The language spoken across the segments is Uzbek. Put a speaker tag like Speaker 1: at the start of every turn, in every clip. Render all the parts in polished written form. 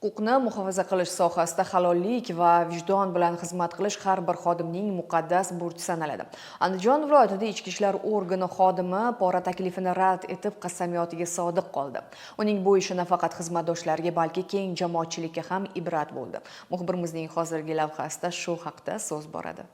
Speaker 1: Huquqni muhofaza qilish sohasida halollik va vijdon bilan xizmat qilish har bir xodimning muqaddas burchi sanaladi. Andijon viloyatida ichki ishlar organi xodimi pora taklifini rad etib qasamiyotiga sodiq qoldi. Uning bu ishi nafaqat xizmatdoshlariga, balki keng jamoatchilikka ham ibrat bo'ldi. Muxbirimizning hozirgi lavhasida shu haqda so'z boradi.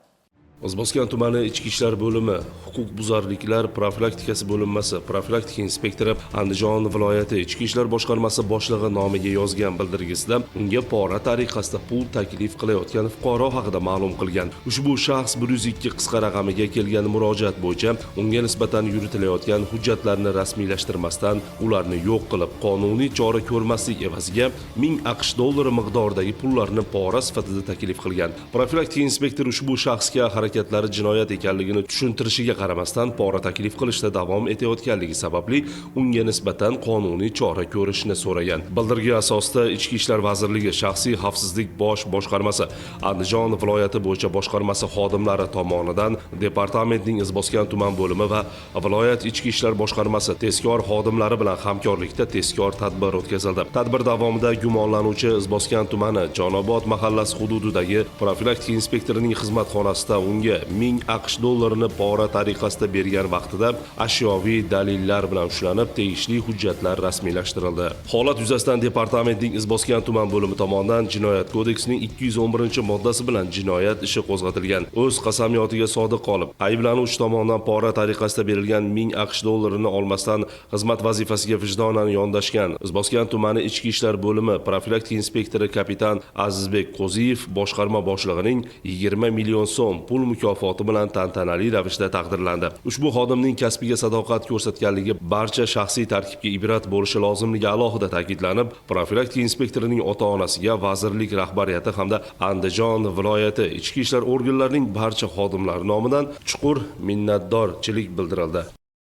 Speaker 2: O'zbekiston tumani Ichki ishlar bo'limi, huquqbuzarliklar profilaktikasi bo'linmasi profilaktika inspektori Andijon viloyati Ichki ishlar boshqarmasi boshlig'i nomiga yozgan bildirgisida unga pora tariqasida pul taklif qilayotgan fuqaro haqida ma'lum qilgan. Ushbu shaxs 102 qisqa raqamiga kelgan murojaat bo'yicha unga nisbatan yuritilayotgan hujjatlarni rasmiylashtirmasdan, ularni yo'q qilib, qonuniy chora ko'rmaslik evaziga 1000 AQSh dollari miqdoridagi pullarni pora sifatida taklif qilgan. Profilaktika inspektori ushbu shaxsga harakatlari jinoyat ekanligini tushuntirishiga qaramasdan pora taklif qilishda davom etayotganligi sababli unga nisbatan qonuniy chora ko'rishni so'ragan. Bildirgi asosida Ichki ishlar vazirligi shaxsiy xavfsizlik bosh boshqarmasi Andijon viloyati bo'yicha boshqarmasi xodimlari tomonidan departamentning Izboskan tuman bo'limi va viloyat Ichki ishlar boshqarmasi tezkor xodimlari bilan hamkorlikda tezkor tadbir o'tkazildi. Tadbir davomida gumonlanuvchi Izboskan tumani Jonobod mahallasi hududidagi profilaktika inspektorining xizmatxonasida unga 1000 AQSh dollarini pora tariqasida bergan vaqtida ashyoviy dalillar bilan ushlanib, tegishli hujjatlar rasmiylashtirildi. Holat yuzasidan departamentning Izboskan tuman bo'limi tomonidan Jinoyat kodeksining 211-moddasi bilan jinoyat ishi qo'zg'atilgan. O'z qasamiyotiga sodiq qolib, ayblanuvchi tomonidan pora tariqasida berilgan 1000 AQSh dollarini olmasdan xizmat vazifasiga vijdonan yondashgan Izboskan tumani Ichki ishlar bo'limi profilaktika inspektori kapitan Azizbek Qo'ziyev boshqarma boshlig'ining 20 million so'm pul mukofoti bilan tantanali ravishda taqdirlandi. Ushbu xodimning kasbiga sadoqat ko'rsatganligi barcha shaxsiy tarkibga ibrat bo'lishi lozimligi alohida ta'kidlanib, profilaktika inspektorining ota-onasiga, vazirlik rahbariyati hamda Andijon viloyati ichki ishlar organlarining barcha xodimlari nomidan chuqur minnatdorchilik bildirildi.